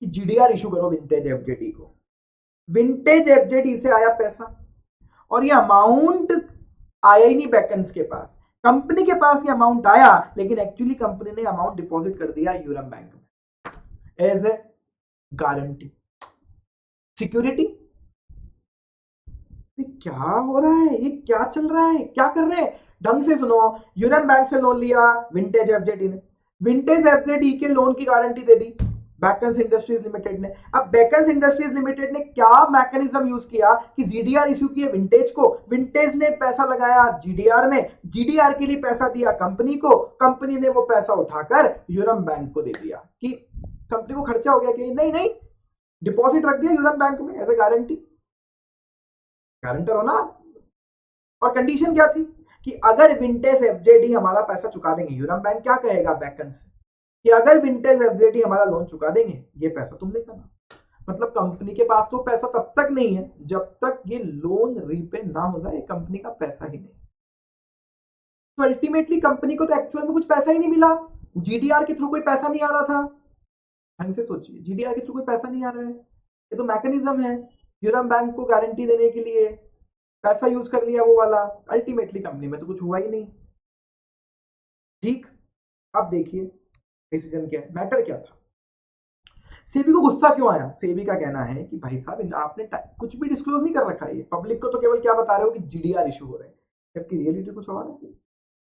कि जीडीआर इशू करो विंटेज एफजेडी को। विंटेज एफजेडी से आया पैसा और ये अमाउंट आया ही नहीं बैकेंस के पास, कंपनी के पास ये अमाउंट आया, लेकिन एक्चुअली कंपनी ने अमाउंट डिपॉजिट कर दिया यूरम बैंक में एज ए गारंटी, सिक्योरिटी। क्या हो रहा है, ये क्या चल रहा है, क्या कर रहे हैं? ढंग से सुनो, यूरम बैंक से लोन लिया विंटेज एफजेडी ने, विंटेज एफजेडी के लोन की गारंटी दे दी बैकन्स इंडस्ट्रीज लिमिटेड ने। अब बैकन्स इंडस्ट्रीज लिमिटेड ने क्या मैकेनिज्म यूज किया कि जीडीआर इश्यू किए विंटेज को, विंटेज ने पैसा लगाया जीडीआर में, जीडीआर के लिए पैसा दिया कंपनी को, कंपनी ने वो पैसा उठाकर यूरम बैंक को दे दिया कि कंपनी को खर्चा हो गया कि नहीं नहीं, डिपॉजिट रख दिया यूरम बैंक में एज ए गारंटी, गारंटर हो ना। और कंडीशन क्या थी कि अगर विंटेज एफजेडी हमारा पैसा चुका देंगे, यूरम बैंक क्या कहेगा बैकन्स से कि अगर विंटेज एफजेडी हमारा लोन चुका देंगे ये पैसा तुम ले जाना। मतलब कंपनी के पास तो पैसा तब तक नहीं है जब तक ये लोन रीपे ना हो जाए, कंपनी का पैसा ही नहीं। तो अल्टीमेटली कंपनी को तो एक्चुअल में कुछ पैसा ही नहीं मिला, जीडीआर के थ्रू कोई पैसा नहीं आ रहा था। ढंग से सोचिए, जीडीआर के थ्रू कोई पैसा नहीं आ रहा है, ये तो मैकेनिज्म है यूरम बैंक को गारंटी देने के लिए, पैसा यूज कर लिया वो वाला, अल्टीमेटली कंपनी में तो कुछ हुआ ही नहीं। ठीक, अब देखिए डिसीजन क्या है, मैटर क्या था, सेबी को गुस्सा क्यों आया? सेबी का कहना है कि भाई साहब आपने कुछ भी डिस्क्लोज नहीं कर रखा है, पब्लिक को तो केवल क्या बता रहे हो कि जीडीआर इशू हो रहे हैं, जबकि रियलिटी कुछ और है।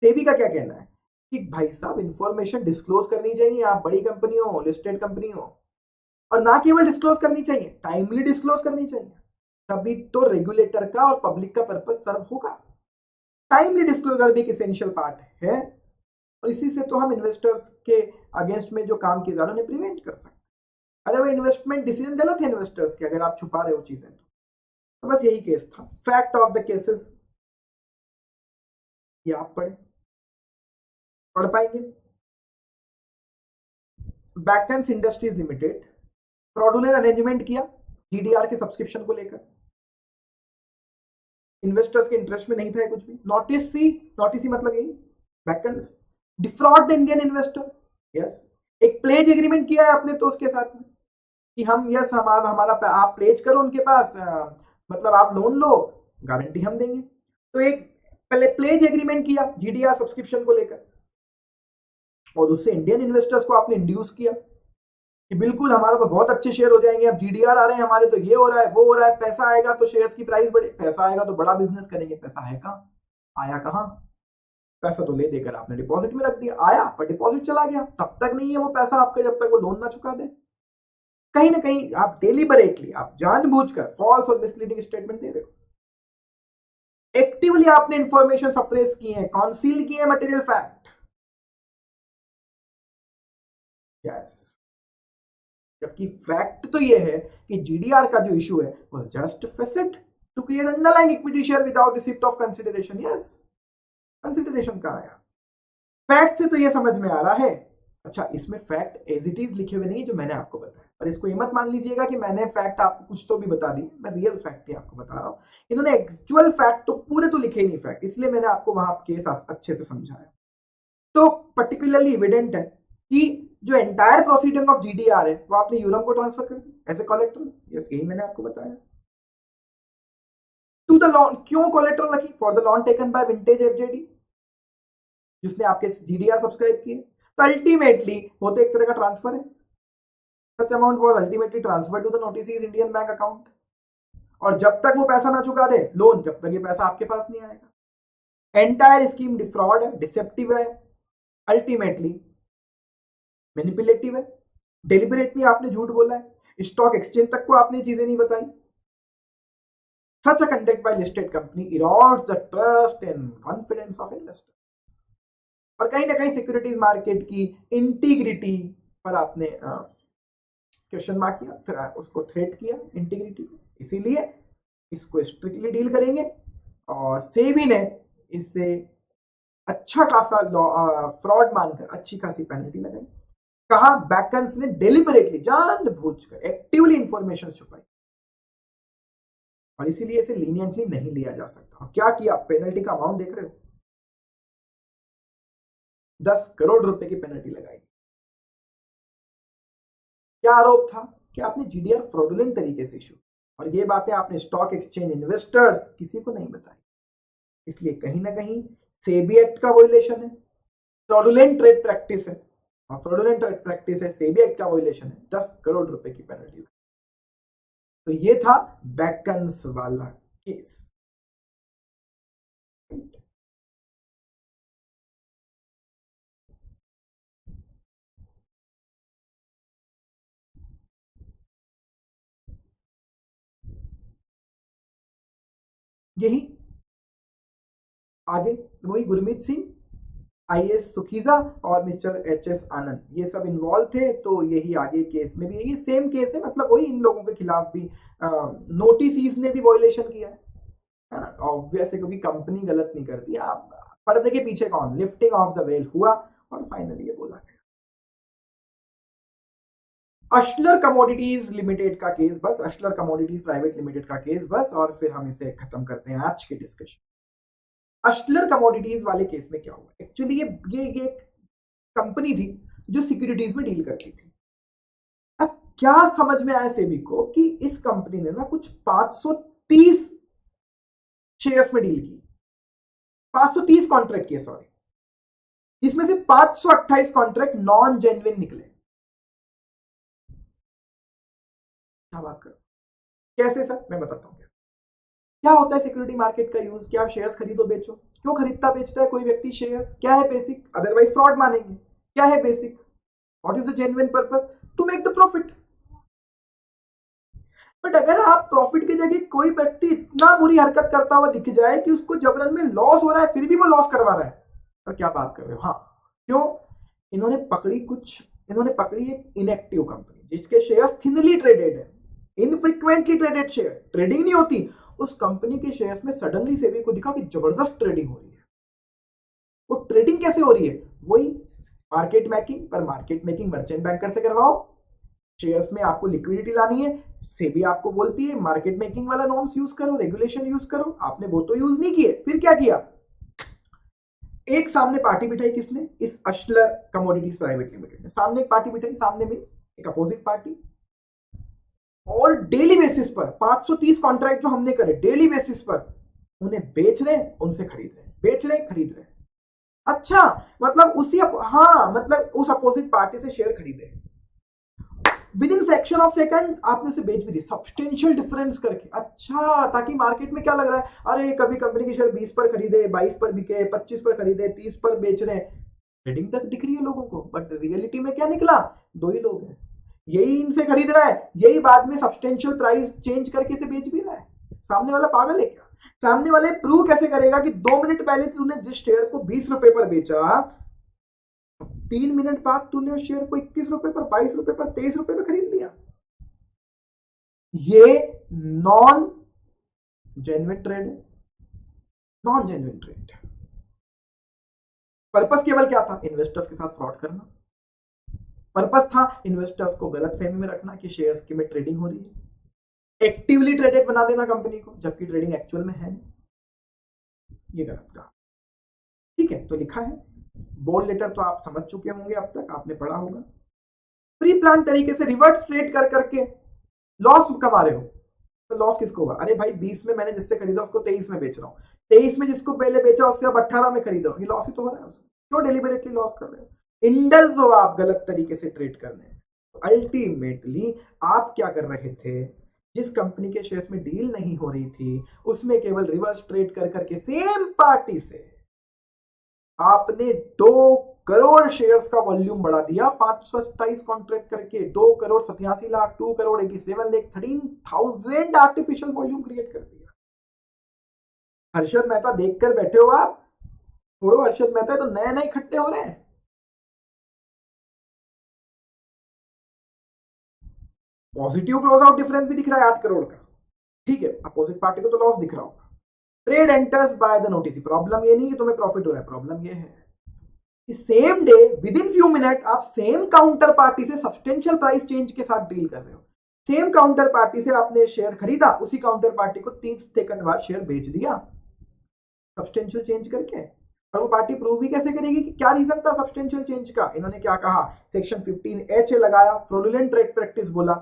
सेबी का क्या कहना है कि भाई साहब इंफॉर्मेशन डिस्क्लोज करनी चाहिए, आप बड़ी कंपनी हो, लिस्टेड कंपनी हो, और ना केवल डिस्क्लोज करनी चाहिए, टाइमली डिस्क्लोज करनी चाहिए, तभी तो रेगुलेटर का और पब्लिक का पर्पस सर्व होगा। टाइमली डिस्क्लोजर भी एक एसेंशियल पार्ट है, और इसी से तो हम इन्वेस्टर्स के अगेंस्ट में जो काम किए जा रहे हैं उन्हें प्रिवेंट कर सकते हैं। अरे वो इन्वेस्टमेंट डिसीजन गलत है इन्वेस्टर्स के, अगर आप छुपा रहे हो चीजें तो बस यही केस था। फैक्ट ऑफ द केसेस ये आप पढ़ पाएंगे। बैकन्स इंडस्ट्रीज लिमिटेड फ्रॉडुलेंट अरेंजमेंट किया जीडीआर के सब्सक्रिप्शन को लेकर, इन्वेस्टर्स के इंटरेस्ट में नहीं था कुछ भी। नोटिस सी मतलब यही, बैकन्स defraud the Indian investor, yes. एक प्लेज एग्रीमेंट किया है अपने तो उसके साथ में कि हम यस हमारा आप प्लेज करो उनके पास, मतलब आप लोन लो, गारंटी हम देंगे। तो एक पहले प्लेज एग्रीमेंट किया जीडीआर सब्सक्रिप्शन को लेकर, और उससे इंडियन इन्वेस्टर्स को आपने इंड्यूस किया कि बिल्कुल हमारा तो बहुत अच्छे शेयर हो जाएंगे, अब जीडीआर आ रहे हैं हमारे तो ये हो रहा है वो हो रहा है, पैसा आएगा तो शेयर्स की प्राइस बढ़े, पैसा आएगा तो बड़ा बिजनेस करेंगे। पैसा है कहां, आया कहां? पैसा तो ले देकर आपने डिपॉजिट में रख दिया, आया पर डिपॉजिट चला गया, तब तक नहीं है वो पैसा आपका जब तक वो लोन ना चुका दे। कहीं ना कहीं आप डेलीबरेटली, आप जानबूझकर फॉल्स और मिसलीडिंग स्टेटमेंट दे रहे हो। एक्टिवली आपने इंफॉर्मेशन सप्रेस की है, कॉन्सील की है मटेरियल फैक्ट। यस, जबकि फैक्ट तो ये है कि जीडीआर का जो इशू है वो just facet to create underlying equity share without receipt of consideration. Yes, consideration कहां आया? फैक्ट से तो ये समझ में आ रहा है। अच्छा, इसमें फैक्ट एज इट इज लिखे हुए नहीं जो मैंने आपको बताया, पर इसको ये मत मान लीजिएगा कि मैंने फैक्ट आपको कुछ तो भी बता दी, मैं रियल फैक्ट ही आपको बता रहा हूं। इन्होंने एक्चुअल फैक्ट तो पूरे तो लिखे ही नहीं फैक्ट, इसलिए मैंने आपको वहां केस अच्छे से समझाया। तो पर्टिकुलरली एविडेंट है कि जो एंटायर प्रोसीडिंग ऑफ जीडीआर है वो आपने यूरम को ट्रांसफर कर दी एज ए कोलेट्रल। यस, यही मैंने आपको बताया। टू द लॉन, क्यों कोलेट्रल रखी? For the loan taken by Vintage FZD, जिसने आपके जीडीआर सब्सक्राइब किए। तो अल्टीमेटली वो तो एक तरह का ट्रांसफर है। Such amount was ultimately transfer to the noticees Indian bank account, और जब तक वो पैसा ना चुका दे लोन, जब तक ये पैसा आपके पास नहीं आएगा। एंटायर स्कीम डिफ्रॉड है, डिसेप्टिव है, अल्टीमेटली मैनिपुलेटिव है, डेलिबरेटली आपने झूठ बोला है, स्टॉक एक्सचेंज तक को आपने चीजें नहीं बताई। Such a conduct by listed company erodes the trust and confidence of investors। और कहीं ना कहीं सिक्योरिटीज मार्केट की इंटीग्रिटी पर आपने क्वेश्चन मार्क किया, फिर उसको थ्रेट किया इंटीग्रिटी को। इसीलिए इसको स्ट्रिक्टली डील करेंगे, और सेबी ने इससे अच्छा खासा फ्रॉड मानकर अच्छी खासी पेनल्टी लगाई। कहा बैकन्स ने डेलिबरेटली, जानबूझकर, एक्टिवली इंफॉर्मेशन छुपाई, और इसीलिए इसे लीनियंटली नहीं लिया जा सकता। क्या किया? पेनल्टी का अमाउंट देख रहे हो, 10 करोड़ रुपए की पेनल्टी लगाई। क्या आरोप था? कि आपने जीडीआर फ्रॉडुलेंट तरीके से इशू, और ये बातें आपने स्टॉक एक्सचेंज इन्वेस्टर्स किसी को नहीं बताई। इसलिए कहीं ना कहीं सेबी एक्ट का वायलेशन है, फ्रॉडुलेंट ट्रेड प्रैक्टिस है, और फ्रॉडुलेंट ट्रेड प्रैक्टिस है, सेबी एक्ट का वायलेशन है, 10 करोड़ रुपए की पेनल्टी। तो ये था बैकन्स वाला केस। यही आगे वही गुरमीत सिंह, आईएएस सुखीजा और मिस्टर एचएस आनंद, ये सब इन्वॉल्व थे। तो यही आगे केस में भी यही सेम केस है, मतलब वही इन लोगों के खिलाफ भी नोटिस ने भी वायलेशन किया है ना, ऑब्वियस है, क्योंकि कंपनी गलत नहीं करती। आप पर्दे के पीछे कौन? लिफ्टिंग ऑफ द वेल हुआ, और फाइनली ये बोला गया। अशलर कमोडिटीज लिमिटेड का केस बस, अशलर कमोडिटीज प्राइवेट लिमिटेड का केस बस, और फिर हम इसे खत्म करते हैं आज के डिस्कशन। अशलर कमोडिटीज वाले केस में क्या हुआ? एक्चुअली ये कंपनी थी जो सिक्योरिटीज में डील करती थी। अब क्या समझ में आया सेबी को कि इस कंपनी ने ना कुछ 530 शेयर्स में डील की, 530 कॉन्ट्रैक्ट किए, सॉरी, इसमें से 528 कॉन्ट्रैक्ट नॉन जेन्युइन निकले। क्या बात कर, कैसे सर? मैं बताता हूं क्या होता है सिक्योरिटी मार्केट का यूज। क्या आप शेयर्स खरीदो बेचो? क्यों खरीदता बेचता है कोई व्यक्ति शेयर्स? क्या है बेसिक? अदरवाइज फ्रॉड मानेंगे। क्या है basic? What is the genuine purpose? To make the profit. But अगर आप प्रॉफिट की जगह कोई व्यक्ति इतना बुरी हरकत करता हुआ दिख जाए कि उसको जबरन में लॉस हो रहा है, फिर भी वो लॉस करवा रहा है, तो क्या बात कर रहे हो? हाँ, क्यों? इन्होंने पकड़ी एक इनएक्टिव कंपनी जिसके शेयर्स थिनली ट्रेडेड है, इनफ्रीक्वेंटली ट्रेडेड शेयर, ट्रेडिंग नहीं होती। उस कंपनी के शेयर्स में सडनली सेबी को दिखा कि जबरदस्त ट्रेडिंग हो रही है। वो ट्रेडिंग कैसे हो रही है? वही मार्केट मेकिंग, पर मार्केट मेकिंग मर्चेंट बैंकर से करवाओ। शेयर्स में आपको लिक्विडिटी लानी है, सेबी आपको बोलती है मार्केट मेकिंग वाला नॉर्म्स यूज करो, रेगुलेशन यूज करो। आपने वो तो यूज नहीं किए, फिर क्या किया? एक सामने पार्टी बिठाई, किसने? इस अशलर कमोडिटीज प्राइवेट लिमिटेड ने सामने एक पार्टी बिठाई। सामने मींस एक अपोजिट पार्टी, और डेली बेसिस पर 530 कॉन्ट्रैक्ट जो हमने करे, डेली बेसिस पर उन्हें बेच रहे, उनसे खरीद रहे, बेच रहे, खरीद रहे। अच्छा, मतलब मतलब उस अपोजिट पार्टी से शेयर खरीदे, with in fraction of second आपने उसे बेच भी दिया, सब्सटेंशियल डिफरेंस करके। अच्छा, ताकि मार्केट में क्या लग रहा है, अरे कभी कंपनी की शेयर 20 पर खरीदे, 22 पर बिके, 25 पर खरीदे, 30 पर बेच रहे, ट्रेडिंग तक दिख रही है लोगों को। बट रियलिटी में क्या निकला? 2 ही लोग हैं, यही इनसे खरीद रहा है, यही बाद में सब्सटेंशियल प्राइस चेंज करके इसे बेच भी रहा है। सामने वाला पागल है क्या? सामने वाले प्रूव कैसे करेगा कि 2 मिनट पहले तूने जिस शेयर को 20 रुपए पर बेचा, 3 मिनट बाद तूने उस शेयर को 21 रुपए पर, 22 रुपए पर, 23 रुपए पर खरीद लिया। ये नॉन जेन्युइन ट्रेड है, नॉन जेन्युइन ट्रेड। पर्पस केवल क्या था? इन्वेस्टर्स के साथ फ्रॉड करना। पर्पस था इन्वेस्टर्स को गलत फहमी में रखना कि शेयर्स की में ट्रेडिंग हो रही है, एक्टिवली ट्रेडेड बना देना कंपनी को, जबकि ट्रेडिंग एक्चुअल में है नहीं। ये गलत कहा। ठीक है, तो लिखा है बोल्ड लेटर तो आप समझ चुके होंगे, अब तक आपने पढ़ा होगा। प्री प्लान तरीके से रिवर्स ट्रेड कर करके लॉस कमा रहे हो, तो लॉस किसको होगा? अरे भाई 20 में मैंने जिससे खरीदा उसको 23 में बेच रहा हूँ, 23 में जिसको पहले बेचा उससे अब 18 में खरीद रहा हूँ, ये लॉस ही तो हो रहा है उसको। क्यों डेलिबरेटली लॉस कर रहे हो? इंडल्ज हो आप गलत तरीके से ट्रेड करने। अल्टीमेटली आप क्या कर रहे थे? जिस कंपनी के शेयर्स में डील नहीं हो रही थी उसमें केवल रिवर्स ट्रेड कर करके सेम पार्टी से आपने 2 करोड़ शेयर्स का वॉल्यूम बढ़ा दिया, 527 कॉन्ट्रैक्ट करके 2 crore 87 lakh, 2 crore 87 lakh, 13,000 artificial volume create कर दिया। हर्षद मेहता देखकर बैठे हो आप, छोड़ो हर्षद मेहता, तो नए नए इकट्ठे हो रहे हैं। पॉजिटिव क्लोज आउट डिफरेंस भी दिख रहा है 8 करोड़ का, ठीक है, अपोजिट पार्टी को तो लॉस दिख रहा होगा। Trade enters by the notice, problem ये नहीं कि तुम्हें प्रॉफिट हो रहा है, प्रॉब्लम ये है कि same day with in few minute आप सेम काउंटर पार्टी से सब्सटेंशियल प्राइस चेंज के साथ डील कर रहे हो। सेम काउंटर पार्टी से आपने शेयर खरीदा, उसी काउंटर पार्टी को 30 सेकंड बाद शेयर बेच दिया सब्सटेंशियल चेंज करके। और वो पार्टी प्रूव भी कैसे करेगी कि क्या रीजन था सब्सटेंशियल चेंज का? इन्होंने क्या कहा, सेक्शन 15H लगाया, फ्रॉडुलेंट ट्रेड प्रैक्टिस बोला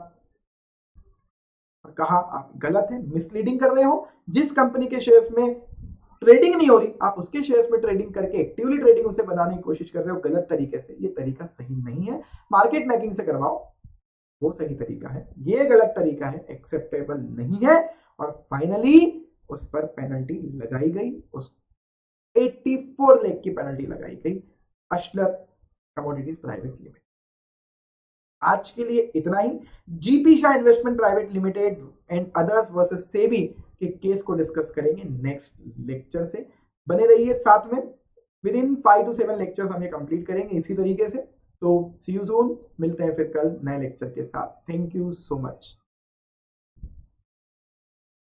और कहा आप गलत है, मिसलीडिंग कर रहे हो। जिस कंपनी के शेयर्स में ट्रेडिंग नहीं हो रही आप उसके शेयर्स में ट्रेडिंग करके एक्टिवली ट्रेडिंग उसे बनाने की कोशिश कर रहे हो गलत तरीके से। ये तरीका सही नहीं है, मार्केट मेकिंग से करवाओ, वो सही तरीका है। ये गलत तरीका है, एक्सेप्टेबल नहीं है। और फाइनली उस पर पेनल्टी लगाई गई, उस 84 लाख की पेनल्टी लगाई गई अशलर कमोडिटीज प्राइवेट लिमिटेड। आज के लिए इतना ही। GP Shah investment private limited and others versus SEBI के केस को डिस्कस करेंगे नेक्स्ट लेक्चर से। बने रहिए साथ में, विद इन 5 to 7 लेक्चर्स हम ये कंप्लीट करेंगे इसी तरीके से। तो सी यू सून, मिलते हैं फिर कल नए लेक्चर के साथ। Thank you so much.